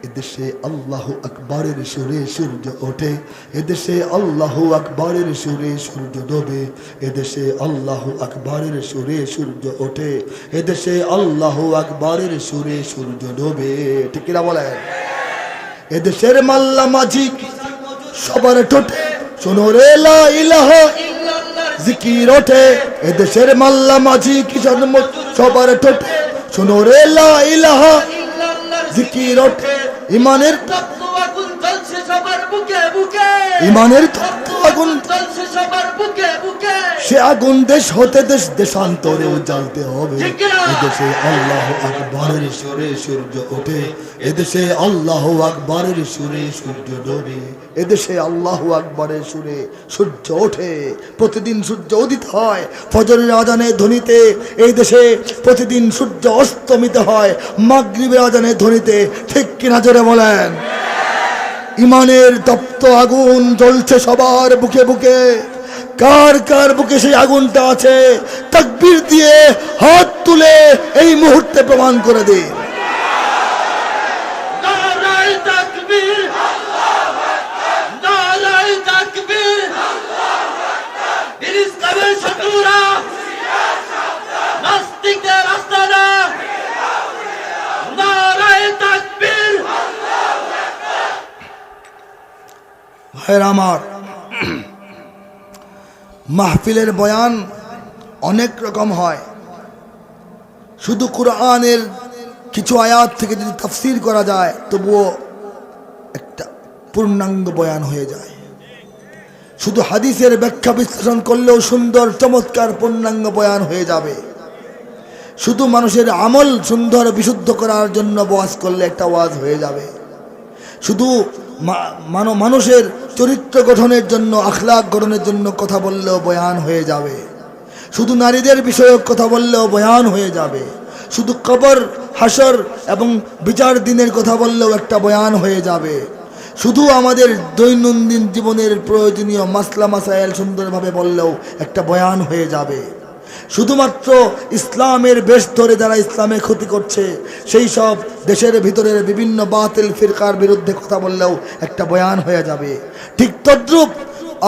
এদেশে আল্লাহু আকবরের সুরে সূর্য ওঠে, এদেশে আল্লাহু আকবরের সুরে সূর্য ডোবে, এদেশে আল্লাহু আকবরের সুরে সূর্য ওঠে, এদেশে আল্লাহু আকবরের সুরে সূর্য ডোবে। ঠিক কিনা বলেন? এদেশের মাল্লা মাঝি সবার ঠোঁটে শোনো রে লা ইলাহা জিকির ওঠে, এদেশের মাল্লা মাঝি কিষান সবার ঠোঁটে শোনো রে লা ইলাহা জিকির ওঠে। ইমানের তপ্ত আগুন জ্বলছে সবার বুকে বুকে, ইমানের তপ্ত আগুন জ্বলছে সবার বুকে বুকে, সে আগুন দেশ হতে দেশ দেশান্তরেও জ্বালতে হবে। এদেশে আল্লাহু আকবরের সুরে সূর্য ওঠে, এদেশে আল্লাহু আকবরের সুরে সূর্য ডোবে, এদেশে আল্লাহু আকবরের সুরে সূর্য ওঠে। প্রতিদিন সূর্য উদিত হয় ফজরের আজানের ধ্বনিতে, এই দেশে প্রতিদিন সূর্য অস্তমিত হয় মাগরিবের আজানের ধ্বনিতে। ঠিক কিনা জোরে বলেন? ইমানের তপ্ত আগুন জ্বলছে সবার বুকে বুকে। কার কার বুকে সেই আগুনটা আছে? তাকবীর দিয়ে হাত তুলে এই মুহূর্তে প্রমাণ করে দিন। নারায়ে তাকবীর, আল্লাহু আকবার, নারায়ে তাকবীর, আল্লাহু আকবার। বিরিস্তাবের শত্রুরা নাস্তিকদের আস্তানা, নারায়ে তাকবীর, আল্লাহু আকবার। ভাইরা আমার, মাহফিলের বয়ান অনেক রকম হয়। শুধু কোরআনের কিছু আয়াত থেকে যদি তাফসীর করা যায় তবুও একটা পূর্ণাঙ্গ বয়ান হয়ে যায়। শুধু হাদিসের ব্যাখ্যা বিশ্লেষণ করলেও সুন্দর চমৎকার পূর্ণাঙ্গ বয়ান হয়ে যাবে। শুধু মানুষের আমল সুন্দর বিশুদ্ধ করার জন্য ওয়াজ করলে একটা ওয়াজ হয়ে যাবে। শুধু মানুষের চরিত্র গঠনের জন্য, আখলাক গঠনের জন্য কথা বললেও বয়ান হয়ে যাবে। শুধু নারীদের বিষয়ক কথা বললেও বয়ান হয়ে যাবে। শুধু কবর, হাসর এবং বিচার দিনের কথা বললেও একটা বয়ান হয়ে যাবে। শুধু আমাদের দৈনন্দিন জীবনের প্রয়োজনীয় মাসলা মাসাইল সুন্দরভাবে বললেও একটা বয়ান হয়ে যাবে। শুধুমাত্র ইসলামের বেশ ধরে যারা ইসলামের ক্ষতি করছে সেই সব দেশের ভিতরের বিভিন্ন বাতিল ফিরকার বিরুদ্ধে কথা বললেও একটা বয়ান হয়ে যাবে। ঠিক তদ্রূপ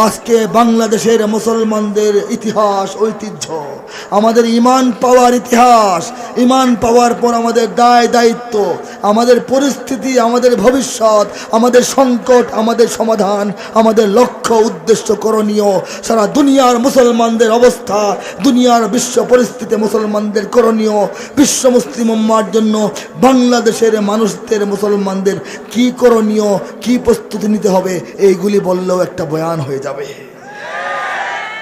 আজকে বাংলাদেশের মুসলমানদের ইতিহাস, ঐতিহ্য, আমাদের ঈমান পাওয়ার ইতিহাস, ঈমান পাওয়ার পর আমাদের দায় দায়িত্ব, আমাদের পরিস্থিতি, আমাদের ভবিষ্যৎ, আমাদের সংকট, আমাদের সমাধান, আমাদের লক্ষ্য, উদ্দেশ্য, করণীয়, সারা দুনিয়ার মুসলমানদের অবস্থা, দুনিয়ার বিশ্ব পরিস্থিতি, মুসলমানদের করণীয়, বিশ্ব মুসলিম উম্মার জন্য বাংলাদেশের মানুষদের, মুসলমানদের কি করণীয়, কি প্রস্তুতি নিতে হবে, এইগুলি বললেও একটা বয়ান হয়ে যাবে।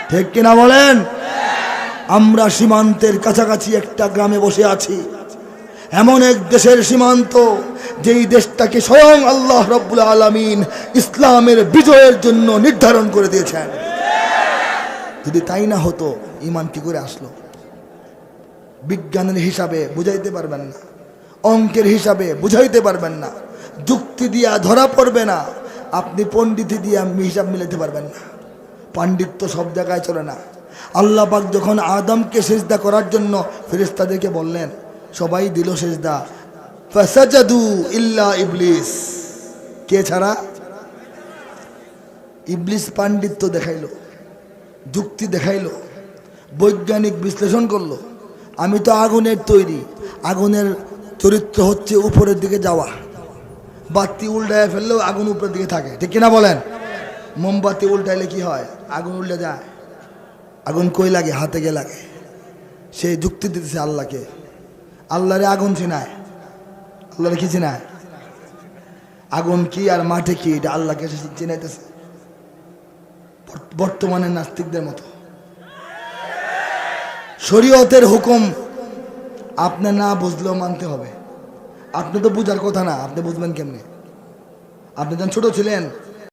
ঠিক কিনা বলেন? আমরা সীমান্তের কাছাকাছি একটা গ্রামে বসে আছি, এমন এক দেশের সীমান্ত যেই দেশটাকে স্বয়ং আল্লাহ রাব্বুল আলামিন ইসলামের বিজয়ের জন্য নির্ধারণ করে দিয়েছেন। যদি তাই না হতো ঈমান কি করে আসলো? বিজ্ঞানের হিসাবে বুঝাইতে পারবেন না, অঙ্কের হিসাবে বুঝাইতে পারবেন না, যুক্তি দিয়া ধরা পড়বে না, আপনি পণ্ডিতি দিয়ে হিসাব মিলাতে পারবেন না। পাণ্ডিত্য সব জায়গায় চলে না। আল্লাহ পাক যখন আদমকে সিজদা করার জন্য ফেরেশতাদেরকে বললেন, সবাই দিল সিজদা, ফাসাজাদু ইল্লা ইবলিস, কে ছাড়া? ইবলিস পাণ্ডিত্য দেখাইলো, যুক্তি দেখাইলো, বৈজ্ঞানিক বিশ্লেষণ করলো। আমি তো আগুনের তৈরি, আগুনের চরিত্র হচ্ছে উপরের দিকে যাওয়া, বাতি উল্টায় ফেললেও আগুন উপরের দিকে থাকে। ঠিক কিনা বলেন? মোমবাতি উল্টাইলে কি হয়? আগুন উল্টে যায়। আগুন কই লাগে? হাতে গিয়ে লাগে। সে যুক্তি দিতেছে আল্লাহকে, আল্লাহরে আগুন চিনায়, আল্লাহরে কি চিনায়? আগুন কি আর মাঠে কি, এটা আল্লাহকে চিনাইতেছে। বর্তমানে নাস্তিকদের মতো। শরীয়তের হুকুম আপনি না বুঝলেও মানতে হবে। আপনি তো বুঝার কথা না, আপনি বুঝবেন কেমনে? আপনি যখন ছোট ছিলেন